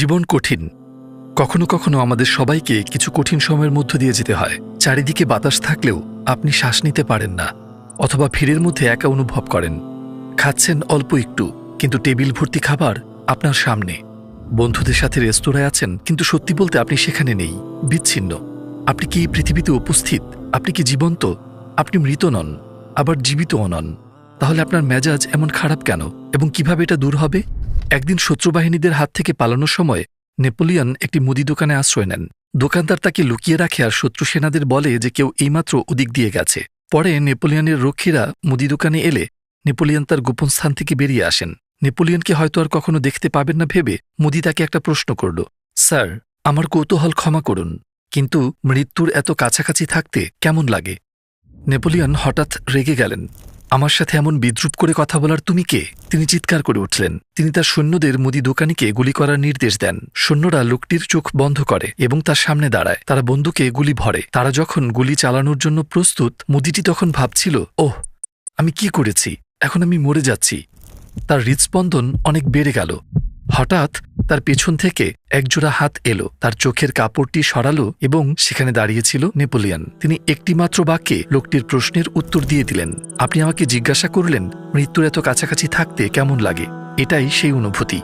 জীবন কঠিন। কখনো কখনো আমাদের সবাইকে কিছু কঠিন সময়ের মধ্য দিয়ে যেতে হয়। চারিদিকে বাতাস থাকলেও আপনি শ্বাস নিতে পারেন না, অথবা ভিড়ের মধ্যে একা অনুভব করেন। খাচ্ছেন অল্প একটু, কিন্তু টেবিল ভর্তি খাবার আপনার সামনে। বন্ধুদের সাথে রেস্তোরাঁয় আছেন, কিন্তু সত্যি বলতে আপনি সেখানে নেই, বিচ্ছিন্ন। আপনি কি এই পৃথিবীতে উপস্থিত? আপনি কি জীবন্ত? আপনি মৃত নন, আবার জীবিতও নন। তাহলে আপনার মেজাজ এমন খারাপ কেন, এবং কিভাবে এটা দূর হবে? একদিন শত্রুবাহিনীদের হাত থেকে পালানোর সময় নেপোলিয়ন একটি মুদি দোকানে আশ্রয় নেন। দোকানদার তাকে লুকিয়ে রাখে আর শত্রু সেনাদের বলে যে কেউ এইমাত্র ওদিক দিয়ে গেছে। পরে নেপোলিয়নের রক্ষীরা মুদি দোকানে এলে নেপোলিয়ন তার গোপন স্থান থেকে বেরিয়ে আসেন। নেপোলিয়নকে হয়তো আর কখনো দেখতে পাবেন না ভেবে মুদি তাকে একটা প্রশ্ন করল, স্যার, আমার কৌতূহল ক্ষমা করুন, কিন্তু মৃত্যুর এত কাছাকাছি থাকতে কেমন লাগে? নেপোলিয়ন হঠাৎ রেগে গেলেন। আমার সাথে এমন বিদ্রূপ করে কথা বলার তুমি কে? তিনি চিৎকার করে উঠলেন। তিনি তার সৈন্যদের মুদি দোকানিকে গুলি করার নির্দেশ দেন। সৈন্যরা লোকটির চোখ বন্ধ করে এবং তার সামনে দাঁড়ায়। তারা বন্দুকে গুলি ভরে। তারা যখন গুলি চালানোর জন্য প্রস্তুত, মুদিটি তখন ভাবছিল, ওহ, আমি কি করেছি? এখন আমি মরে যাচ্ছি। তার হৃদস্পন্দন অনেক বেড়ে গেল। হঠাৎ তার পেছন থেকে একজোড়া হাত এলো, তার চোখের কাপড়টি সরালো এবং সেখানে দাঁড়িয়েছিল নেপোলিয়ন। তিনি একটিমাত্র বাক্যে লোকটির প্রশ্নের উত্তর দিয়ে দিলেন, আপনি আমাকে জিজ্ঞাসা করলেন মৃত্যুর এত কাছাকাছি থাকতে কেমন লাগে। এটাই সেই অনুভূতি।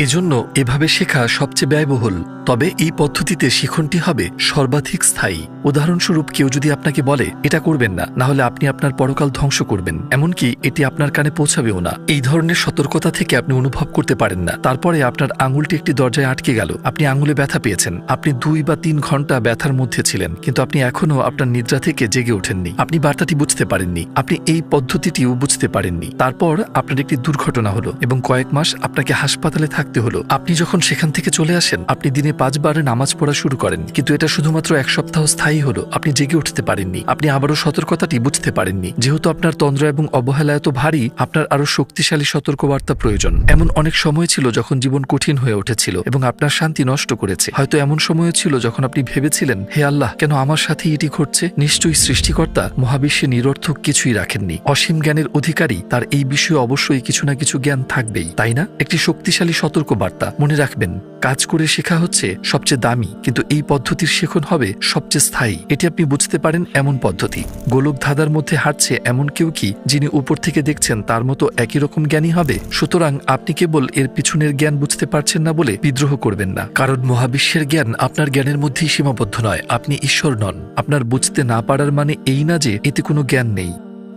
এজন্য এভাবে শেখা সবচেয়ে ব্যয়বহুল, তবে এই পদ্ধতিতে শিখনটি হবে সর্বাধিক স্থায়ী। উদাহরণস্বরূপ, কেউ যদি আপনাকে বলে এটা করবেন না, না হলে আপনি আপনার পরকাল ধ্বংস করবেন, এমনকি এটি আপনার কানে পৌঁছাবেও না, এই ধরনের সতর্কতা থেকে আপনি অনুভব করতে পারেন না। তারপরে আপনার আঙুলটি একটি দরজায় আটকে গেল, আপনি আঙুলে ব্যথা পেয়েছেন, আপনি 2 বা 3 ঘন্টা ব্যথার মধ্যে ছিলেন, কিন্তু আপনি এখনও আপনার নিদ্রা থেকে জেগে ওঠেননি। আপনি বার্তাটি বুঝতে পারেননি, আপনি এই পদ্ধতিটিও বুঝতে পারেননি। তারপর আপনার একটি দুর্ঘটনা হলো এবং কয়েক মাস আপনাকে হাসপাতালে থাকতে হলো। আপনি যখন সেখান থেকে চলে আসেন, আপনি দিনে 5 বার নামাজ পড়া শুরু করেন, কিন্তু এটা শুধুমাত্র 1 সপ্তাহ স্থায়ী হলো। আপনি জেগে উঠতে পারেননি, আপনি আবারও সতর্কতাটি বুঝতে পারেননি। যেহেতু আপনার তন্দ্রা এবং অবহেলা এত ভারী, আপনার আরও শক্তিশালী সতর্কবার্তা প্রয়োজন। এমন অনেক সময় ছিল যখন জীবন কঠিন হয়ে উঠেছিল এবং আপনার শান্তি নষ্ট করেছে। হয়তো এমন সময়ও ছিল যখন আপনি ভেবেছিলেন, হে আল্লাহ, কেন আমার সাথে এটি ঘটছে? নিশ্চয়ই সৃষ্টিকর্তা মহাবিশ্বে নিরর্থক কিছুই রাখেননি। অসীম জ্ঞানের অধিকারী, তার এই বিষয়ে অবশ্যই কিছু না কিছু জ্ঞান থাকবেই, তাই না? একটি শক্তিশালী সতর্কবার্তা। মনে রাখবেন, কাজ করে শেখা হচ্ছে সবচেয়ে দামি, কিন্তু এই পদ্ধতির শেখন হবে সবচেয়ে স্থায়ী। এটি আপনি বুঝতে পারেন এমন পদ্ধতি। গোলক ধাঁধার মধ্যে হাঁটছে এমন কেউ কি, যিনি উপর থেকে দেখছেন তার মতো একই রকম জ্ঞানী হবে? সুতরাং আপনি কেবল এর পিছনের জ্ঞান বুঝতে পারছেন না বলে বিদ্রোহ করবেন না, কারণ মহাবিশ্বের জ্ঞান আপনার জ্ঞানের মধ্যেই সীমাবদ্ধ নয়। আপনি ঈশ্বর নন। আপনার বুঝতে না পারার মানে এই না যে এতে কোনো জ্ঞান নেই।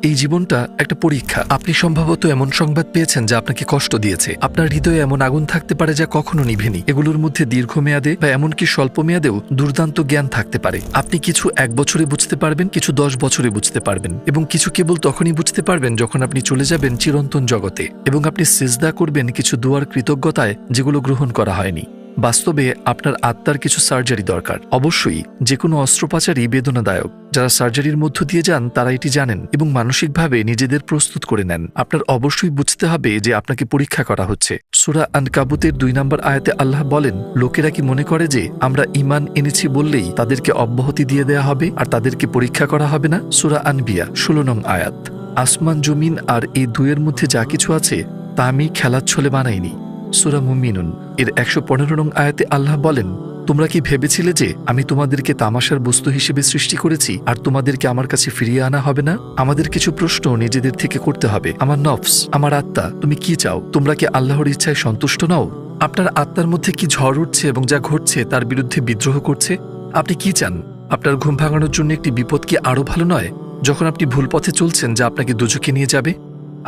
এই জীবনটা একটা পরীক্ষা। আপনি সম্ভবত এমন সংবাদ পেয়েছেন যা আপনাকে কষ্ট দিয়েছে। আপনার হৃদয়ে এমন আগুন থাকতে পারে যা কখনো নিভেনি। এগুলোর মধ্যে দীর্ঘমেয়াদে বা এমনকি স্বল্প মেয়াদেও দুর্দান্ত জ্ঞান থাকতে পারে। আপনি কিছু 1 বছরে বুঝতে পারবেন, কিছু 10 বছরে বুঝতে পারবেন, এবং কিছু কেবল তখনই বুঝতে পারবেন যখন আপনি চলে যাবেন চিরন্তন জগতে এবং আপনি সিজদা করবেন কিছু দোয়ার কৃতজ্ঞতায় যেগুলো গ্রহণ করা হয়নি। বাস্তবে আপনার আত্মার কিছু সার্জারি দরকার। অবশ্যই যে কোনো অস্ত্রোপচারই বেদনাদায়ক। যারা সার্জারির মধ্য দিয়ে যান তারা এটি জানেন এবং মানসিকভাবে নিজেদের প্রস্তুত করে নেন। আপনার অবশ্যই বুঝতে হবে যে আপনাকে পরীক্ষা করা হচ্ছে। সূরা আনকাবুতের 2 নম্বর আয়াতে আল্লাহ বলেন, লোকেরা কি মনে করে যে আমরা ঈমান এনেছি বললেই তাদেরকে অব্যাহতি দিয়ে দেয়া হবে আর তাদেরকে পরীক্ষা করা হবে না? সূরা আনবিয়া 16 নং আয়াত। আসমান জমিন আর এই দুয়ের মধ্যে যা কিছু আছে তা আমি খেলার ছলে বানাইনি। সূরা মুমিনুন এর 115 নং আয়াতে আল্লাহ বলেন, তোমরা কি ভেবেছিলে যে আমি তোমাদেরকে তামাশার বস্তু হিসেবে সৃষ্টি করেছি আর তোমাদেরকে আমার কাছে ফিরিয়ে আনা হবে না? আমাদের কিছু প্রশ্ন নিজেদের থেকে করতে হবে। আমার নফস, আমার আত্মা, তুমি কি চাও? তোমরা কি আল্লাহর ইচ্ছায় সন্তুষ্ট নও? আপনার আত্মার মধ্যে কি ঝড় উঠছে এবং যা ঘটছে তার বিরুদ্ধে বিদ্রোহ করছে? আপনি কি চান? আপনার ঘুম ভাঙানোর জন্য একটি বিপদ কি আরও ভালো নয়, যখন আপনি ভুল পথে চলছেন যা আপনাকে দোজখে নিয়ে যাবে?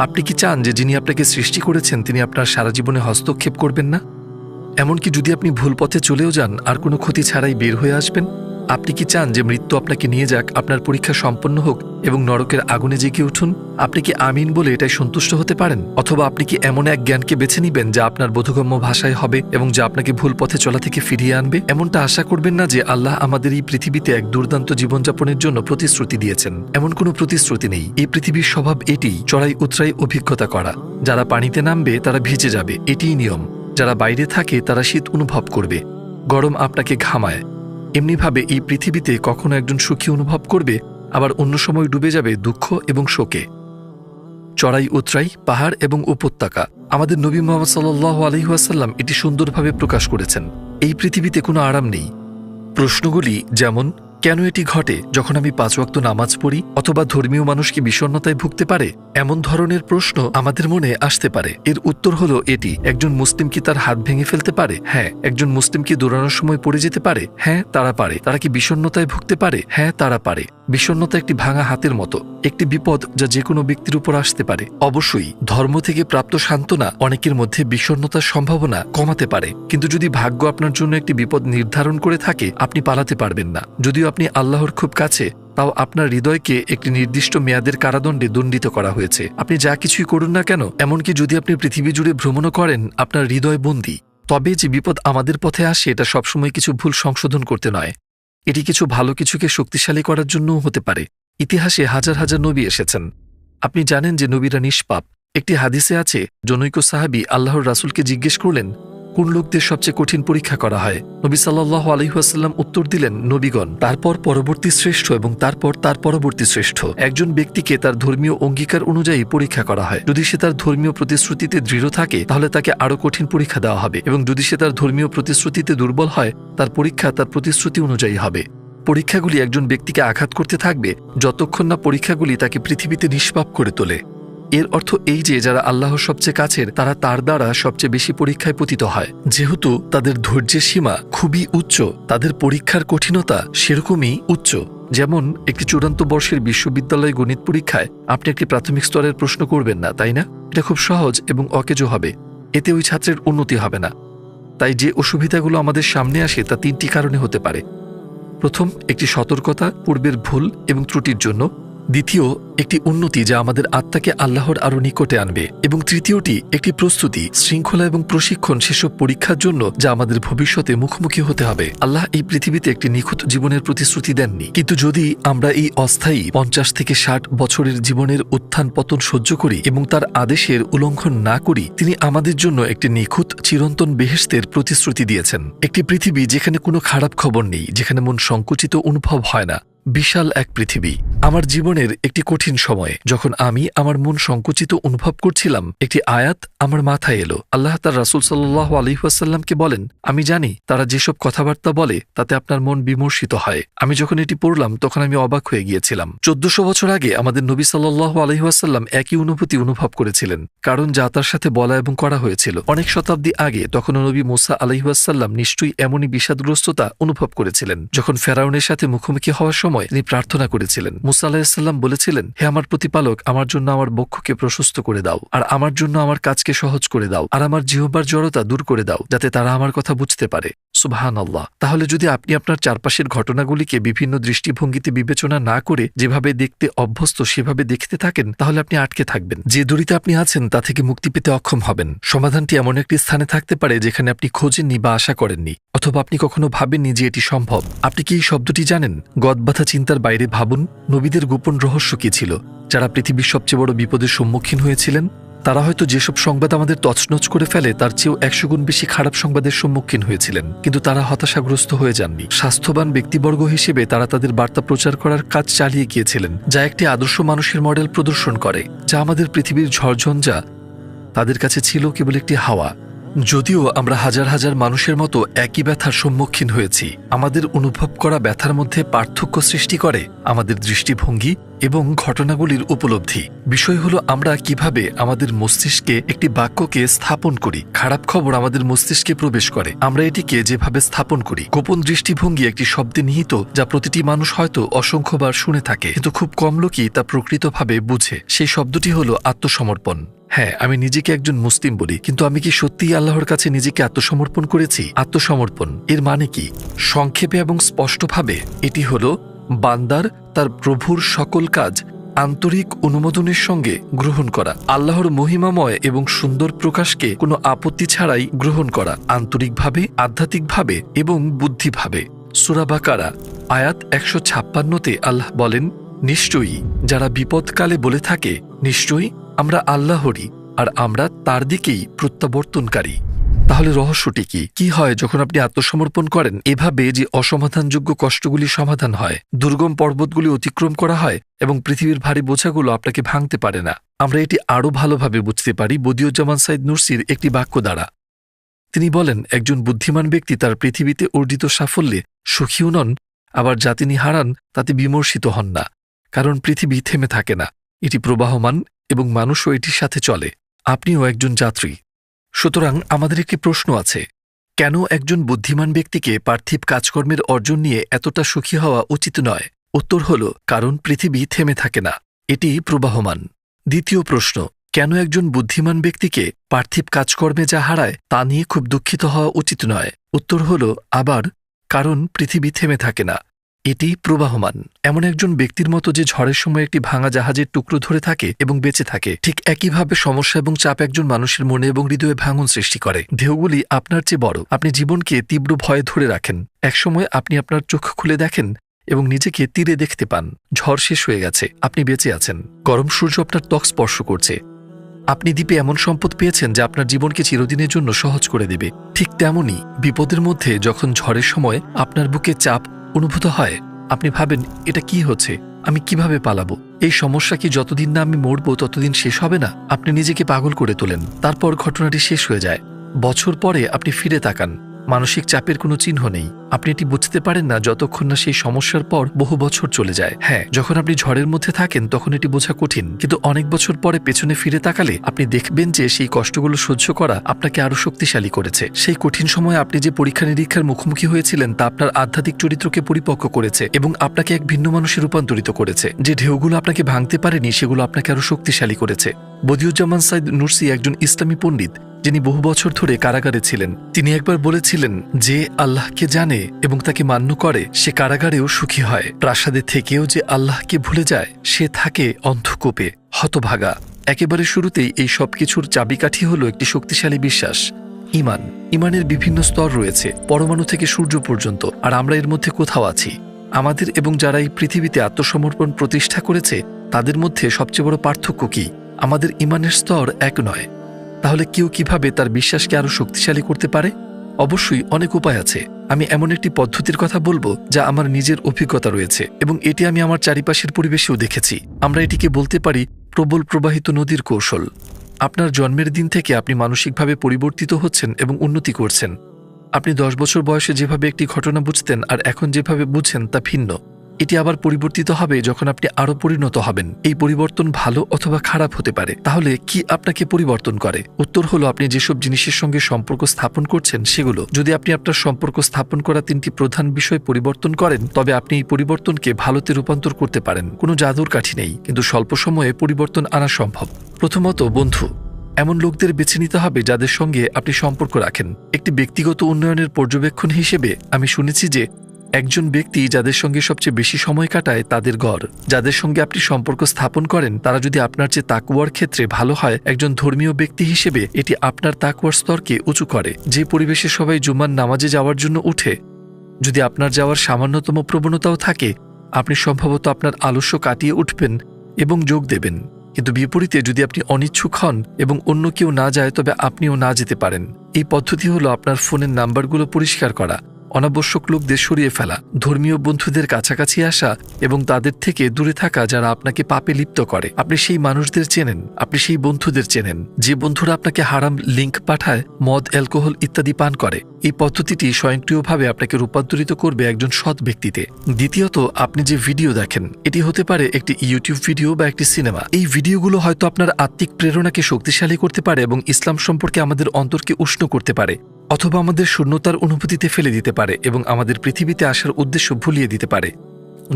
আপনি কি চান যে যিনি আপনাকে সৃষ্টি করেছেন তিনি আপনার সারা জীবনে হস্তক্ষেপ করবেন না? এমনকি যদি আপনি ভুল পথে চলেও যান আর কোনো ক্ষতি ছাড়াই বের হয়ে আসবেন? আপনি কি চান যে মৃত্যু আপনাকে নিয়ে যাক, আপনার পরীক্ষা সম্পন্ন হোক এবং নরকের আগুনে জেগে উঠুন? আপনি কি আমিন বলে এটাই সন্তুষ্ট হতে পারেন? অথবা আপনি কি এমন এক জ্ঞানকে বেছে নিবেন যা আপনার বোধগম্য ভাষায় হবে এবং যা আপনাকে ভুল পথে চলা থেকে ফিরিয়ে আনবে? এমনটা আশা করবেন না যে আল্লাহ আমাদের এই পৃথিবীতে এক দুর্দান্ত জীবনযাপনের জন্য প্রতিশ্রুতি দিয়েছেন। এমন কোনো প্রতিশ্রুতি নেই। এই পৃথিবীর স্বভাব এটি চড়াই উতরাই অভিজ্ঞতা করা। যারা পানিতে নামবে তারা ভিজে যাবে, এটিই নিয়ম। যারা বাইরে থাকে তারা শীত অনুভব করবে, গরম আপনাকে ঘামায়। এমনিভাবে এই পৃথিবীতে কখনো একজন সুখী অনুভব করবে, আবার অন্য সময় ডুবে যাবে দুঃখ এবং শোকে। চড়াই উতরাই, পাহাড় এবং উপত্যকা। আমাদের নবী মুহাম্মদ সাল্লাল্লাহু আলাইহি ওয়াসাল্লাম এটি সুন্দরভাবে প্রকাশ করেছেন। এই পৃথিবীতে কোনো আরাম নেই। প্রশ্নগুলি যেমন, কেন এটি ঘটে যখন আমি 5 ওয়াক্ত নামাজ পড়ি, অথবা ধর্মীয় মানুষ কি বিষণ্ণতায় ভুগতে পারে, এমন ধরনের প্রশ্ন আমাদের মনে আসতে পারে। এর উত্তর হলো এটি। একজন মুসলিম কি তার হাত ভেঙে ফেলতে পারে? হ্যাঁ। একজন মুসলিম কি দৌড়ানোর সময় পড়ে যেতে পারে? হ্যাঁ, তারা পারে। তারা কি বিষণ্ণতায় ভুগতে পারে? হ্যাঁ, তারা পারে। বিষণ্ণতা একটি ভাঙা হাতের মতো, একটি বিপদ যা যে কোনো ব্যক্তির উপর আসতে পারে। অবশ্যই ধর্ম থেকে প্রাপ্ত সান্ত্বনা অনেকের মধ্যে বিষণ্ণতার সম্ভাবনা কমাতে পারে, কিন্তু যদি ভাগ্য আপনার জন্য একটি বিপদ নির্ধারণ করে থাকে, আপনি পালাতে পারবেন না। যদিও আপনি আল্লাহর খুব কাছে, তাও আপনার হৃদয়কে একটি নির্দিষ্ট মেয়াদের কারাদণ্ডে দণ্ডিত করা হয়েছে। আপনি যা কিছুই করুন না কেন, এমনকি যদি আপনি পৃথিবী জুড়ে ভ্রমণও করেন, আপনার হৃদয় বন্দী। তবে যে বিপদ আমাদের পথে আসে, এটা সবসময় কিছু ভুল সংশোধন করতে নয়, এটি কিছু ভালো কিছুকে শক্তিশালী করার জন্যও হতে পারে। ইতিহাসে হাজার হাজার নবী এসেছেন। আপনি জানেন যে নবীরা নিষ্পাপ। একটি হাদিসে আছে, জনৈক সাহাবী আল্লাহর রাসূলকে জিজ্ঞেস করলেন, কোন লোকদের সবচেয়ে কঠিন পরীক্ষা করা হয়? নবী সাল্লাল্লাহু আলাইহি ওয়াসাল্লাম উত্তর দিলেন, নবীগণ, তারপর পরবর্তী শ্রেষ্ঠ এবং তারপর তার পরবর্তী শ্রেষ্ঠ। একজন ব্যক্তিকে তার ধর্মীয় অঙ্গীকার অনুযায়ী পরীক্ষা করা হয়। যদি সে তার ধর্মীয় প্রতিশ্রুতিতে দৃঢ় থাকে, তাহলে তাকে আরও কঠিন পরীক্ষা দেওয়া হবে, এবং যদি সে তার ধর্মীয় প্রতিশ্রুতিতে দুর্বল হয়, তার পরীক্ষা তার প্রতিশ্রুতি অনুযায়ী হবে। পরীক্ষাগুলি একজন ব্যক্তিকে আঘাত করতে থাকবে যতক্ষণ না পরীক্ষাগুলি তাকে পৃথিবীতে নিষ্পাপ করে তোলে। এর অর্থ এই যে যারা আল্লাহর সবচেয়ে কাছের, তারা তার দ্বারা সবচেয়ে বেশি পরীক্ষায় পতিত হয়। যেহেতু তাদের ধৈর্যের সীমা খুবই উচ্চ, তাদের পরীক্ষার কঠিনতা সেরকমই উচ্চ। যেমন একটি চূড়ান্ত বর্ষের বিশ্ববিদ্যালয় গণিত পরীক্ষায় আপনি একটি প্রাথমিক স্তরের প্রশ্ন করবেন না, তাই না? এটা খুব সহজ এবং অকেজো হবে। এতে ওই ছাত্রের উন্নতি হবে না। তাই যে অসুবিধাগুলো আমাদের সামনে আসে তা 3টি কারণে হতে পারে। প্রথম, একটি সতর্কতা পূর্বের ভুল এবং ত্রুটির জন্য। দ্বিতীয়, একটি উন্নতি যা আমাদের আত্মাকে আল্লাহর আরো নিকটে আনবে। এবং তৃতীয়টি, একটি প্রস্তুতি, শৃঙ্খলা এবং প্রশিক্ষণ সেসব পরীক্ষার জন্য যা আমাদের ভবিষ্যতে মুখোমুখি হতে হবে। আল্লাহ এই পৃথিবীতে একটি নিখুঁত জীবনের প্রতিশ্রুতি দেননি, কিন্তু যদি আমরা এই অস্থায়ী 50 থেকে 60 বছরের জীবনের উত্থান পতন সহ্য করি এবং তার আদেশের উল্লঙ্ঘন না করি, তিনি আমাদের জন্য একটি নিখুঁত চিরন্তন বেহেশতের প্রতিশ্রুতি দিয়েছেন। একটি পৃথিবী যেখানে কোনো খারাপ খবর নেই, যেখানে মন সংকুচিত অনুভব হয় না। বিশাল এক পৃথিবী। আমার জীবনের একটি কঠিন সময়ে যখন আমি আমার মন সংকুচিত অনুভব করছিলাম, একটি আয়াত আমার মাথায় এলো। আল্লাহ তার রাসূল সাল্লাল্লাহু আলাইহি ওয়াসাল্লামকে বলেন, আমি জানি তারা যেসব কথাবার্তা বলে তাতে আপনার মন বিমর্ষিত হয়। আমি যখন এটি পড়লাম তখন আমি অবাক হয়ে গিয়েছিলাম। 1400 বছর আগে আমাদের নবী সাল্লাল্লাহু আলাইহি ওয়াসাল্লাম একই অনুভূতি অনুভব করেছিলেন, কারণ যা তার সাথে বলা এবং করা হয়েছিল। অনেক শতাব্দী আগে তখনও নবী মুসা আলাইহি ওয়াসাল্লাম নিশ্চয়ই এমনই বিষাদগ্রস্ততা অনুভব করেছিলেন, যখন ফেরাউনের সাথে মুখোমুখি হওয়ার সময় তিনি প্রার্থনা করেছিলেন। মুসা আলাইহিস সালাম বলেছিলেন, হে আমার প্রতিপালক, আমার জন্য আমার বক্ষকে প্রশস্ত করে দাও, আর আমার জন্য আমার কাজকে সহজ করে দাও, আর আমার জিহ্বার জড়তা দূর করে দাও, যাতে তারা আমার কথা বুঝতে পারে। সুবহানাল্লাহ। তাহলে যদি আপনি আপনার চারপাশের ঘটনাগুলিকে বিভিন্ন দৃষ্টিভঙ্গিতে বিবেচনা না করে যেভাবে দেখতে অভ্যস্ত সেভাবে দেখতে থাকেন, তাহলে আপনি আটকে থাকবেন। যে দড়িতে আপনি আছেন তা থেকে মুক্তি পেতে অক্ষম হবেন। সমাধানটি এমন একটি স্থানে থাকতে পারে যেখানে আপনি খোঁজেননি বা আশা করেননি, অথবা আপনি কখনো ভাবেননি যে এটি সম্ভব। আপনি কি এই শব্দটি জানেন? গদবাঁধা চিন্তার বাইরে ভাবুন, নবীদের গোপন রহস্য কি ছিল? যারা পৃথিবীর সবচেয়ে বড় বিপদের সম্মুখীন হয়েছিলেন, তারা হয়তো যেসব সংবাদ আমাদের তছনছ করে ফেলে তার চেয়েও 100 গুণ বেশি খারাপ সংবাদের সম্মুখীন হয়েছিলেন, কিন্তু তারা হতাশাগ্রস্ত হয়ে যাননি। স্বাস্থ্যবান ব্যক্তিবর্গ হিসেবে তারা তাদের বার্তা প্রচার করার কাজ চালিয়ে গিয়েছিলেন, যা একটি আদর্শ মানুষের মডেল প্রদর্শন করে, যা আমাদের পৃথিবীর ঝড়ঝঞ্ঝা তাদের কাছে ছিল কেবল একটি হাওয়া। যদিও আমরা হাজার হাজার মানুষের মতো একই ব্যথার সম্মুখীন হয়েছি, আমাদের অনুভব করা ব্যথার মধ্যে পার্থক্য সৃষ্টি করে আমাদের দৃষ্টিভঙ্গি এবং ঘটনাগুলির উপলব্ধি। বিষয় হলো আমরা কিভাবে আমাদের মস্তিষ্কে একটি বাক্যকে স্থাপন করি। খারাপ খবর আমাদের মস্তিষ্কে প্রবেশ করে, আমরা এটিকে যেভাবে স্থাপন করি। গোপন দৃষ্টিভঙ্গি একটি শব্দে নিহিত, যা প্রতিটি মানুষ হয়তো অসংখ্যবার শুনে থাকে, কিন্তু খুব কম লোকই তা প্রকৃতভাবে বুঝে। সেই শব্দটি হলো আত্মসমর্পণ। হ্যাঁ, আমি নিজেকে একজন মুসলিম বলি, কিন্তু আমি কি সত্যিই আল্লাহর কাছে নিজেকে আত্মসমর্পণ করেছি? আত্মসমর্পণ এর মানে কি? সংক্ষেপে এবং স্পষ্টভাবে এটি হলো বান্দার তার প্রভুর সকল কাজ আন্তরিক অনুমোদনের সঙ্গে গ্রহণ করা, আল্লাহর মহিমাময় এবং সুন্দর প্রকাশকে কোনো আপত্তি ছাড়াই গ্রহণ করা, আন্তরিকভাবে, আধ্যাত্মিকভাবে এবং বুদ্ধিভাবে। সূরা বাকারা আয়াত 156-তে আল্লাহ বলেন, নিশ্চয়ই যারা বিপদকালে বলে থাকে, নিশ্চয়ই আমরা আল্লাহরই, আর আমরা তার দিকেই প্রত্যাবর্তনকারী। তাহলে রহস্যটি কি? কি হয় যখন আপনি আত্মসমর্পণ করেন এভাবে যে অসমাধানযোগ্য কষ্টগুলি সমাধান হয়, দুর্গম পর্বতগুলি অতিক্রম করা হয় এবং পৃথিবীর ভারী বোঝাগুলো আপনাকে ভাঙতে পারে না? আমরা এটি আরও ভালোভাবে বুঝতে পারি বদিউজ্জামান সাইদ নুরসির একটি বাক্য দ্বারা। তিনি বলেন, একজন বুদ্ধিমান ব্যক্তি তার পৃথিবীতে অর্জিত সাফল্যে সুখীও নন, আবার যা তিনি হারান তাতে বিমর্ষিত হন না, কারণ পৃথিবী থেমে থাকে না, এটি প্রবাহমান এবং মানুষও এটির সাথে চলে। আপনিও একজন যাত্রী। সুতরাং আমাদের একটি প্রশ্ন আছে, কেন একজন বুদ্ধিমান ব্যক্তিকে পার্থিব কাজকর্মের অর্জন নিয়ে এতটা সুখী হওয়া উচিত নয়? উত্তর হল, কারণ পৃথিবী থেমে থাকে না, এটি প্রবাহমান। দ্বিতীয় প্রশ্ন, কেন একজন বুদ্ধিমান ব্যক্তিকে পার্থিব কাজকর্মে যা হারায় তা নিয়ে খুব দুঃখিত হওয়া উচিত নয়? উত্তর হল, আবার কারণ পৃথিবী থেমে থাকে না, এটি প্রবাহমান। এমন একজন ব্যক্তির মতো যে ঝড়ের সময় একটি ভাঙা জাহাজের টুকরো ধরে থাকে এবং বেঁচে থাকে, ঠিক একইভাবে সমস্যা এবং চাপ একজন মানুষের মনে এবং হৃদয়ে ভাঙন সৃষ্টি করে। ঢেউগুলি আপনার চেয়ে বড়, আপনি জীবনকে তীব্র ভয়ে ধরে রাখেন। একসময় আপনি আপনার চোখ খুলে দেখেন এবং নিজেকে তীরে দেখতে পান। ঝড় শেষ হয়ে গেছে, আপনি বেঁচে আছেন। গরম সূর্য আপনার ত্বক স্পর্শ করছে। আপনি দ্বীপে এমন সম্পদ পেয়েছেন যা আপনার জীবনকে চিরদিনের জন্য সহজ করে দেবে। ঠিক তেমনই বিপদের মধ্যে যখন ঝড়ের সময় আপনার বুকে চাপ অনুভূত হয়, আপনি ভাবেন, এটা কি হচ্ছে, আমি কিভাবে পালাবো? এই সমস্যা কি যতদিন না আমি মরব ততদিন শেষ হবে না? আপনি নিজেকে পাগল করে তোলেন। তারপর ঘটনাটি শেষ হয়ে যায়। বছর পরে আপনি ফিরে তাকান, মানসিক চাপের কোনো চিহ্ন নেই। আপনি এটি বুঝতে পারেন না যতক্ষণ না সেই সমস্যার পর বহু বছর চলে যায়। হ্যাঁ, যখন আপনি ঝড়ের মধ্যে থাকেন তখন এটি বোঝা কঠিন, কিন্তু অনেক বছর পরে পেছনে ফিরে তাকালে আপনি দেখবেন যে সেই কষ্টগুলো সহ্য করা আপনাকে আরো শক্তিশালী করেছে। সেই কঠিন সময়ে আপনি যে পরীক্ষা নিরীক্ষার মুখোমুখি হয়েছিলেন তা আপনার আধ্যাত্মিক চরিত্রকে পরিপক্ক করেছে এবং আপনাকে এক ভিন্ন মানুষে রূপান্তরিত করেছে। যে ঢেউগুলো আপনাকে ভাঙতে পারেনি সেগুলো আপনাকে আরো শক্তিশালী করেছে। বদিউজ্জামান সাইদ নুরসি একজন ইসলামী পণ্ডিত যিনি বহু বছর ধরে কারাগারে ছিলেন। তিনি একবার বলেছিলেন, যে আল্লাহকে জানে এবং তাকে মান্য করে সে কারাগারেও সুখী হয়। প্রাসাদে থেকেও যে আল্লাহকে ভুলে যায় সে থাকে অন্ধকূপে হতভাগা। একেবারে শুরুতেই এই সব কিছুর চাবিকাঠি হলো একটি শক্তিশালী বিশ্বাস, ঈমান। ঈমানের বিভিন্ন স্তর রয়েছে, পরমাণু থেকে সূর্য পর্যন্ত, আর আমরা এর মধ্যে কোথাও আছি। আমাদের এবং যারা এই পৃথিবীতে আত্মসমর্পণ প্রতিষ্ঠা করেছে তাদের মধ্যে সবচেয়ে বড় পার্থক্য কি? আমাদের ঈমানের স্তর এক নয়। তাহলে কেউ কিভাবে তার বিশ্বাসকে আরো শক্তিশালী করতে পারে? অবশ্যই অনেক উপায় আছে। আমি এমন একটি পদ্ধতির কথা বলবো যা আমার নিজের অভিজ্ঞতা রয়েছে এবং এটি আমি আমার চারিপাশের পরিবেশেও দেখেছি। আমরা এটিকে বলতে পারি প্রবল প্রবাহিত নদীর কৌশল। আপনার জন্মের দিন থেকে আপনি মানসিকভাবে পরিবর্তিত হচ্ছেন এবং উন্নতি করছেন। আপনি 10 বছর বয়সে যেভাবে একটি ঘটনা বুঝতেন আর এখন যেভাবে বুঝছেন তা ভিন্ন। এটি আবার পরিবর্তিত হবে যখন আপনি আরো পরিণত হবেন। এই পরিবর্তন ভালো অথবা খারাপ হতে পারে। তাহলে কি আপনাকে পরিবর্তন করে? উত্তর হলো, আপনি যেসব জিনিসের সঙ্গে সম্পর্ক স্থাপন করছেন সেগুলো। যদি আপনি আপনার সম্পর্ক স্থাপন করা 3টি প্রধান বিষয় পরিবর্তন করেন তবে আপনি এই পরিবর্তনকে ভালোতে রূপান্তর করতে পারেন। কোনো জাদুর কাঠি নেই, কিন্তু স্বল্প সময়ে পরিবর্তন আনা সম্ভব। প্রথমত, বন্ধু। এমন লোকদের বেছে নিতে হবে যাদের সঙ্গে আপনি সম্পর্ক রাখেন। একটি ব্যক্তিগত উন্নয়নের পর্যবেক্ষণ হিসেবে আমি শুনেছি যে একজন ব্যক্তি যাদের সঙ্গে সবচেয়ে বেশি সময় কাটায় তাদের গড়। যাদের সঙ্গে আপনি সম্পর্ক স্থাপন করেন তারা যদি আপনার চেয়ে তাকওয়ার ক্ষেত্রে ভালো হয়, একজন ধর্মীয় ব্যক্তি হিসেবে এটি আপনার তাকওয়ার স্তরকে উঁচু করে। যে পরিবেশে সবাই জুমার নামাজে যাওয়ার জন্য উঠে, যদি আপনার যাওয়ার সামান্যতম প্রবণতাও থাকে, আপনি সম্ভবত আপনার আলস্য কাটিয়ে উঠবেন এবং যোগ দেবেন। কিন্তু বিপরীতে যদি আপনি অনিচ্ছুক হন এবং অন্য কেউ না যায় তবে আপনিও না যেতে পারেন। এই পদ্ধতি হলো আপনার ফোনের নাম্বারগুলো পরিষ্কার করা, অনাবশ্যক লোকদের সরিয়ে ফেলা, ধর্মীয় বন্ধুদের কাছাকাছি আসা এবং তাদের থেকে দূরে থাকা যারা আপনাকে পাপে লিপ্ত করে। আপনি সেই মানুষদের চেনেন, আপনি সেই বন্ধুদের চেনেন যে বন্ধুরা আপনাকে হারাম লিঙ্ক পাঠায়, মদ, অ্যালকোহল ইত্যাদি পান করে। এই পদ্ধতিটি স্বয়ংক্রিয়ভাবে আপনাকে রূপান্তরিত করবে একজন সৎ ব্যক্তিতে। দ্বিতীয়ত, আপনি যে ভিডিও দেখেন এটি হতে পারে একটি ইউটিউব ভিডিও বা একটি সিনেমা। এই ভিডিওগুলো হয়তো আপনার আত্মিক প্রেরণাকে শক্তিশালী করতে পারে এবং ইসলাম সম্পর্কে আমাদের অন্তরকে উষ্ণ করতে পারে, অথবা আমাদের শূন্যতার অনুভূতিতে ফেলে দিতে পারে এবং আমাদের পৃথিবীতে আসার উদ্দেশ্য ভুলিয়ে দিতে পারে।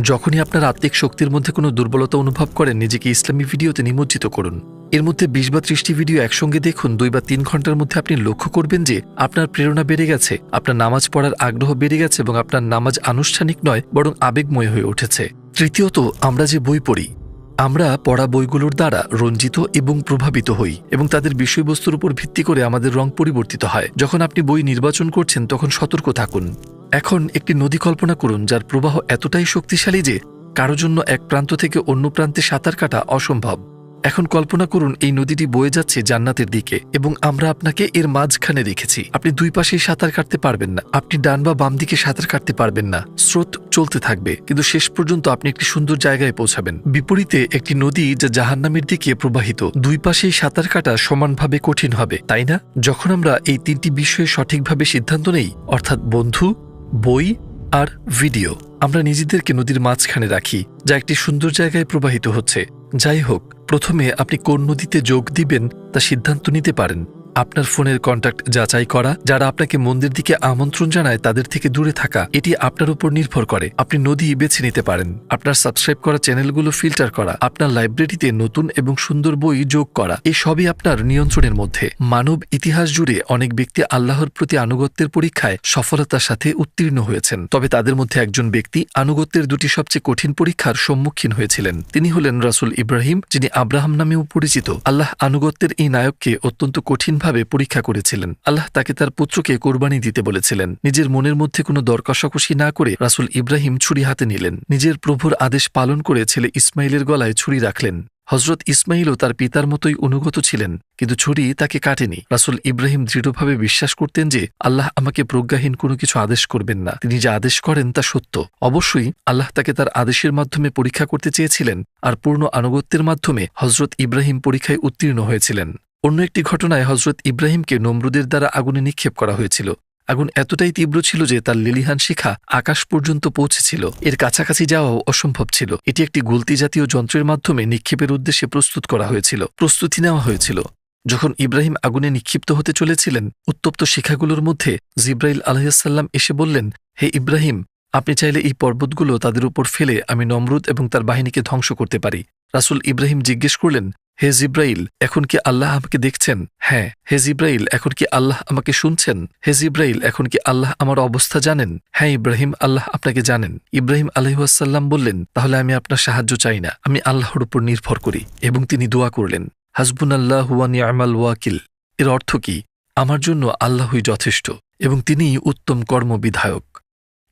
যখনই আপনার আত্মিক শক্তির মধ্যে কোনো দুর্বলতা অনুভব করেন, নিজেকে ইসলামী ভিডিওতে নিমজ্জিত করুন। এর মধ্যে 20 বা 30টি ভিডিও একসঙ্গে দেখুন। 2 বা 3 ঘন্টার মধ্যে আপনি লক্ষ্য করবেন যে আপনার প্রেরণা বেড়ে গেছে, আপনার নামাজ পড়ার আগ্রহ বেড়ে গেছে এবং আপনার নামাজ আনুষ্ঠানিক নয় বরং আবেগময় হয়ে উঠেছে। তৃতীয়ত, আমরা যে বই পড়ি, আমরা পড়া বইগুলোর দ্বারা রঞ্জিত এবং প্রভাবিত হই এবং তাদের বিষয়বস্তুর উপর ভিত্তি করে আমাদের রং পরিবর্তিত হয়। যখন আপনি বই নির্বাচন করছেন তখন সতর্ক থাকুন। এখন একটি নদী কল্পনা করুন যার প্রবাহ এতটাই শক্তিশালী যে কারো জন্য এক প্রান্ত থেকে অন্য প্রান্তে সাঁতার কাটা অসম্ভব। এখন কল্পনা করুন এই নদীটি বয়ে যাচ্ছে জান্নাতের দিকে এবং আমরা আপনাকে এর মাঝখানে রেখেছি। আপনি দুই পাশেই সাঁতার কাটতে পারবেন না, আপনি ডান বা বাম দিকে সাঁতার কাটতে পারবেন না। স্রোত চলতে থাকবে, কিন্তু শেষ পর্যন্ত আপনি একটি সুন্দর জায়গায় পৌঁছাবেন। বিপরীতে একটি নদী যা জাহান্নামের দিকে প্রবাহিত, দুই পাশেই সাঁতার কাটা সমানভাবে কঠিন হবে, তাই না? যখন আমরা এই তিনটি বিষয়ে সঠিকভাবে সিদ্ধান্ত নেই, অর্থাৎ বন্ধু, বই আর ভিডিও, আমরা নিজেদেরকে নদীর মাঝখানে রাখি যা একটি সুন্দর জায়গায় প্রবাহিত হচ্ছে। যাই হোক, প্রথমে আপনি কোন নদীতে যোগ দিবেন তা সিদ্ধান্ত নিতে পারেন। আপনার ফোনের কন্ট্যাক্ট যাচাই করা, যারা আপনাকে মন্দির দিকে আমন্ত্রণ জানায় তাদের থেকে দূরে থাকা, এটি আপনার উপর নির্ভর করে। আপনি নদী বেছে নিতে পারেন। আপনার সাবস্ক্রাইব করা চ্যানেলগুলো ফিল্টার করা, আপনার লাইব্রেরিতে নতুন এবং সুন্দর বই যোগ করা, এই সবই আপনার নিয়ন্ত্রণের মধ্যে। মানব ইতিহাস জুড়ে অনেক ব্যক্তি আল্লাহর প্রতি আনুগত্যের পরীক্ষায় সফলতার সাথে উত্তীর্ণ হয়েছেন। তবে তাদের মধ্যে একজন ব্যক্তি আনুগত্যের দুটি সবচেয়ে কঠিন পরীক্ষার সম্মুখীন হয়েছিলেন। তিনি হলেন রাসূল ইব্রাহিম, যিনি আব্রাহাম নামেও পরিচিত। আল্লাহ আনুগত্যের এই নায়ককে অত্যন্ত কঠিন ভাবে পরীক্ষা করেছিলেন। আল্লাহ তাকে তার পুত্রকে কোরবানি দিতে বলেছিলেন। নিজের মনের মধ্যে কোনো দর কষাকষি না করে রাসূল ইব্রাহিম ছুরি হাতে নিলেন। নিজের প্রভুর আদেশ পালন করে ছেলে ইসমাইলের গলায় ছুরি রাখলেন। হযরত ইসমাইলও তার পিতার মতোই অনুগত ছিলেন, কিন্তু ছুরি তাকে কাটেনি। রাসূল ইব্রাহিম দৃঢ়ভাবে বিশ্বাস করতেন যে আল্লাহ আমাকে প্রজ্ঞাহীন কোনো কিছু আদেশ করবেন না। তিনি যা আদেশ করেন তা সত্য। অবশ্যই আল্লাহ তাকে তার আদেশের মাধ্যমে পরীক্ষা করতে চেয়েছিলেন, আর পূর্ণ আনুগত্যের মাধ্যমে হযরত ইব্রাহিম পরীক্ষায় উত্তীর্ণ হয়েছিলেন। অন্য একটি ঘটনায় হযরত ইব্রাহিমকে নমরুদের দ্বারা আগুনে নিক্ষেপ করা হয়েছিল। আগুন এতটাই তীব্র ছিল যে তার লেলিহান শিখা আকাশ পর্যন্ত পৌঁছেছিল। এর কাছাকাছি যাওয়াও অসম্ভব ছিল। এটি একটি গুলতি জাতীয় যন্ত্রের মাধ্যমে নিক্ষেপের উদ্দেশ্যে প্রস্তুতি নেওয়া হয়েছিল। যখন ইব্রাহিম আগুনে নিক্ষিপ্ত হতে চলেছিলেন, উত্তপ্ত শিখাগুলোর মধ্যে জিব্রাইল আলাইহিসসালাম এসে বললেন, হে ইব্রাহিম, আপনি চাইলে এই পর্বতগুলো তাদের উপর ফেলে আমি নমরুদ এবং তার বাহিনীকে ধ্বংস করতে পারি। রাসূল ইব্রাহিম জিজ্ঞেস করলেন, হে জিব্রাইল, এখন কি আল্লাহ আমাকে দেখছেন? হ্যাঁ। হে জিব্রাইল, এখন কি আল্লাহ আমাকে শুনছেন? হে জিব্রাইল, এখন কি আল্লাহ আমার অবস্থা জানেন? হ্যাঁ ইব্রাহিম, আল্লাহ আপনাকে জানেন। ইব্রাহিম আলাইহিসসালাম বললেন, তাহলে আমি আপনার সাহায্য চাই না, আমি আল্লাহর উপর নির্ভর করি। এবং তিনি দোয়া করলেন, হাসবুনাল্লাহু ওয়া নি'মাল ওয়াকিল। এর অর্থ কি? আমার জন্য আল্লাহই যথেষ্ট এবং তিনিই উত্তম কর্মবিধায়ক।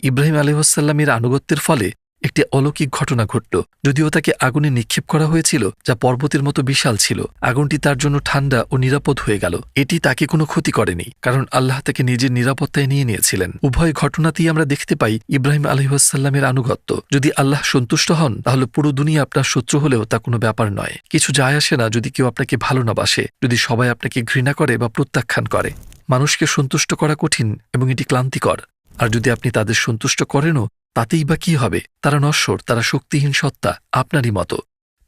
ইব্রাহিম আলাইহিসসালামের আনুগত্যের ফলে একটি অলৌকিক ঘটনা ঘটল। যদিও তাকে আগুনে নিক্ষেপ করা হয়েছিল যা পর্বতের মতো বিশাল ছিল, আগুনটি তার জন্য ঠান্ডা ও নিরাপদ হয়ে গেল। এটি তাকে কোনো ক্ষতি করেনি, কারণ আল্লাহ তাকে নিজের নিরাপত্তায় নিয়ে নিয়েছিলেন। উভয় ঘটনাতেই আমরা দেখতে পাই ইব্রাহিম আলাইহিসসালামের আনুগত্য। যদি আল্লাহ সন্তুষ্ট হন, তাহলে পুরো দুনিয়া আপনার শত্রু হলেও তা কোনো ব্যাপার নয়। কিছু যায় আসে না যদি কেউ আপনাকে ভালো না বাসে, যদি সবাই আপনাকে ঘৃণা করে বা প্রত্যাখ্যান করে। মানুষকে সন্তুষ্ট করা কঠিন এবং এটি ক্লান্তিকর। আর যদি আপনি তাদের সন্তুষ্ট করেনও, তাতেই বা কি হবে? তারা নশ্বর, তারা শক্তিহীন সত্তা, আপনারই মতো।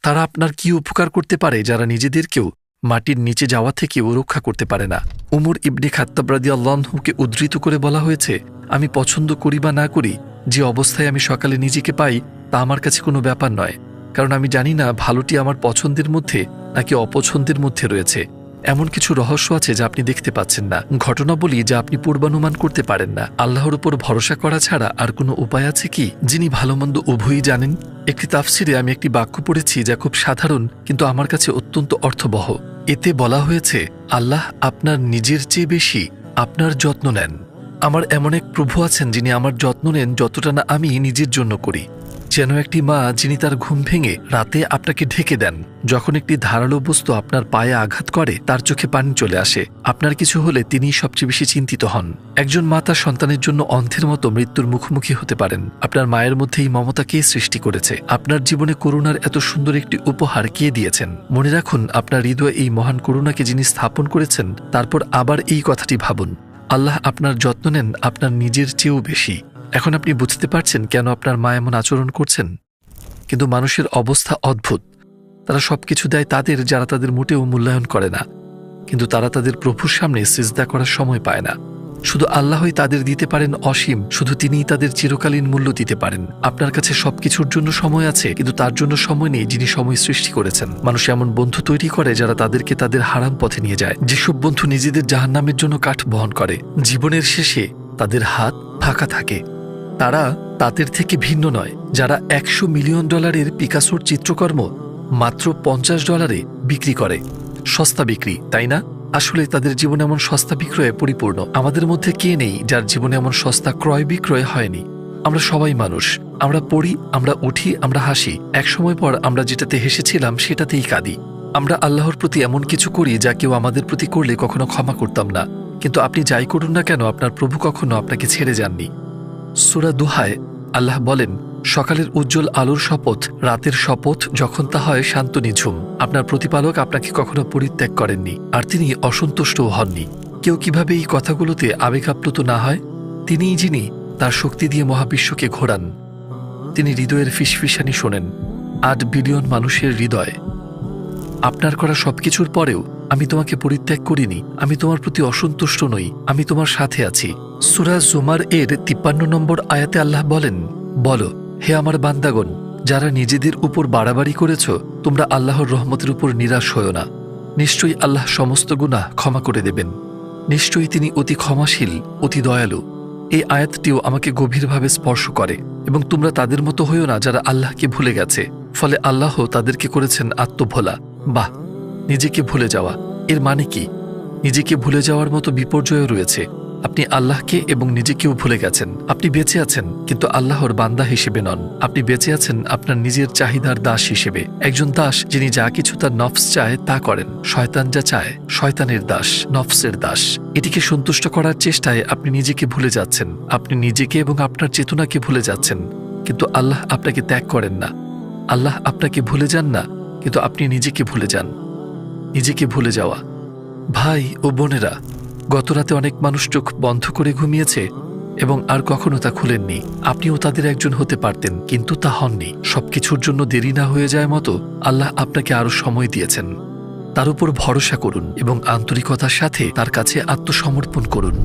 তারা আপনার কি উপকার করতে পারে যারা নিজেদেরকেও মাটির নিচে যাওয়া থেকেও রক্ষা করতে পারে না? উমর ইবনে খাত্তাব রাদিয়াল্লাহু আনহুকে উদ্ধৃত করে বলা হয়েছে, আমি পছন্দ করি বা না করি, যে অবস্থায় আমি সকালে নিজেকে পাই তা আমার কাছে কোনো ব্যাপার নয়, কারণ আমি জানি না ভালোটি আমার পছন্দের মধ্যে নাকি অপছন্দের মধ্যে রয়েছে। এমন কিছু রহস্য আছে যা আপনি দেখতে পাচ্ছেন না, ঘটনা বলি যা আপনি পূর্বানুমান করতে পারেন না। আল্লাহর উপর ভরসা করা ছাড়া আর কোনো উপায় আছে কি, যিনি ভালোমন্দ উভয়ই জানেন? একটি তাফসিরে আমি একটি বাক্য পড়েছি যা খুব সাধারণ কিন্তু আমার কাছে অত্যন্ত অর্থবহ। এতে বলা হয়েছে, আল্লাহ আপনার নিজের চেয়ে বেশি আপনার যত্ন নেন। আমার এমন এক প্রভু আছেন যিনি আমার যত্ন নেন যতটা না আমি নিজের জন্য করি। যেন একটি মা যিনি তার ঘুম ভেঙে রাতে আপনাকে ঢেকে দেন। যখন একটি ধারালো বস্তু আপনার পায়ে আঘাত করে তার চোখে পানি চলে আসে। আপনার কিছু হলে তিনিই সবচেয়ে বেশি চিন্তিত হন। একজন মা তার সন্তানের জন্য অন্ধের মতো মৃত্যুর মুখোমুখি হতে পারেন। আপনার মায়ের মধ্যে এই মমতা কে সৃষ্টি করেছে? আপনার জীবনে করুণার এত সুন্দর একটি উপহার কে দিয়েছেন? মনে রাখুন, আপনার হৃদয়ে এই মহান করুণাকে যিনি স্থাপন করেছেন, তারপর আবার এই কথাটি ভাবুন, আল্লাহ আপনার যত্ন নেন আপনার নিজের চেয়েও বেশি। এখন আপনি বুঝতে পারছেন কেন আপনার মা এমন আচরণ করছেন। কিন্তু মানুষের অবস্থা অদ্ভুত। তারা সবকিছু দেয় তাদের যারা তাদের মোটেও মূল্যায়ন করে না, কিন্তু তারা তাদের প্রভুর সামনে সিজদা করার সময় পায় না। শুধু আল্লাহই তাদের দিতে পারেন অসীম, শুধু তিনিই তাদের চিরকালীন মূল্য দিতে পারেন। আপনার কাছে সবকিছুর জন্য সময় আছে, কিন্তু তার জন্য সময় নেই যিনি সময় সৃষ্টি করেছেন। মানুষ এমন বন্ধু তৈরি করে যারা তাদেরকে তাদের হারাম পথে নিয়ে যায়। যেসব বন্ধু নিজেদের জাহান্নামের জন্য কাঠ বহন করে, জীবনের শেষে তাদের হাত ফাঁকা থাকে। তারা তাদের থেকে ভিন্ন নয় যারা $100 মিলিয়ন পিকাসোর চিত্রকর্ম মাত্র $50 বিক্রি করে। সস্তা বিক্রি, তাই না? আসলে তাদের জীবন এমন সস্তা বিক্রয়ে পরিপূর্ণ। আমাদের মধ্যে কে নেই যার জীবনে এমন সস্তা ক্রয় বিক্রয় হয়নি? আমরা সবাই মানুষ। আমরা পড়ি, আমরা উঠি, আমরা হাসি। এক সময় পর আমরা যেটাতে হেসেছিলাম সেটাতেই কাঁদি। আমরা আল্লাহর প্রতি এমন কিছু করি যা কেউ আমাদের প্রতি করলে কখনো ক্ষমা করতাম না, কিন্তু আপনি যাই করুন না কেন আপনার প্রভু কখনো আপনাকে ছেড়ে যাননি। সূরা দুহায় আল্লাহ বলেন, সকালের উজ্জ্বল আলোর শপথ, রাতের শপথ যখন তা হয় শান্ত নিঝুম, আপনার প্রতিপালক আপনাকে কখনো পরিত্যাগ করেননি, আর তিনি অসন্তুষ্টও হননি। কেউ কিভাবে এই কথাগুলোতে আবেগাপ্লুত না হয়? তিনিই যিনি তার শক্তি দিয়ে মহাবিশ্বকে ঘোরান। তিনি হৃদয়ের ফিসফিসানি শোনেন, ৮ বিলিয়ন মানুষের হৃদয়। আপনার করা সবকিছুর পরেও আমি তোমাকে পরিত্যাগ করিনি, আমি তোমার প্রতি অসন্তুষ্ট নই, আমি তোমার সাথে আছি। সূরা জুমার এর ৫৩ নম্বর আয়াতে আল্লাহ বলেন, বলো, হে আমার বান্দাগণ, যারা নিজেদের উপর বাড়াবাড়ি করেছ, তোমরা আল্লাহর রহমতের উপর নিরাশ হও না। নিশ্চয়ই আল্লাহ সমস্ত গুনাহ ক্ষমা করে দেবেন। নিশ্চয়ই তিনি অতি ক্ষমাশীল, অতি দয়ালু। এই আয়াতটিও আমাকে গভীরভাবে স্পর্শ করে। এবং তোমরা তাদের মতো হইও না যারা আল্লাহকে ভুলে গেছে, ফলে আল্লাহ তাদেরকে করেছেন আত্মভোলা। বাহ, নিজেকে ভুলে যাওয়া এর মানে কি? নিজেকে ভুলে যাওয়ার মতো বিপর্যয় রয়েছে। আপনি আল্লাহকে এবং নিজেকেও ভুলে গেছেন। আপনি বেঁচে আছেন কিন্তু আল্লাহর বান্দা হিসেবে নন। আপনি বেঁচে আছেন আপনার নিজের চাহিদার দাস হিসেবে, একজন দাস যিনি যা কিছু তার নফস চায় তা করেন। শয়তান যা চায়, শয়তানের দাস, নফসের দাস। এটিকে সন্তুষ্ট করার চেষ্টায় আপনি নিজেকে ভুলে যাচ্ছেন। আপনি নিজেকে এবং আপনার চেতনাকে ভুলে যাচ্ছেন, কিন্তু আল্লাহ আপনাকে ত্যাগ করেন না। আল্লাহ আপনাকে ভুলে যান না, কিন্তু আপনি নিজেকে ভুলে যান। নিজেকে ভুলে যাওয়া। ভাই ও বোনেরা, গতরাতে অনেক মানুষ চোখ বন্ধ করে ঘুমিয়েছে এবং আর কখনো তা খুলেননি। আপনিও তাদের একজন হতে পারতেন, কিন্তু তা হননি। সবকিছুর জন্য দেরি না হয়ে যায় মতো আল্লাহ আপনাকে আরো সময় দিয়েছেন। তার উপর ভরসা করুন এবং আন্তরিকতার সাথে তার কাছে আত্মসমর্পণ করুন।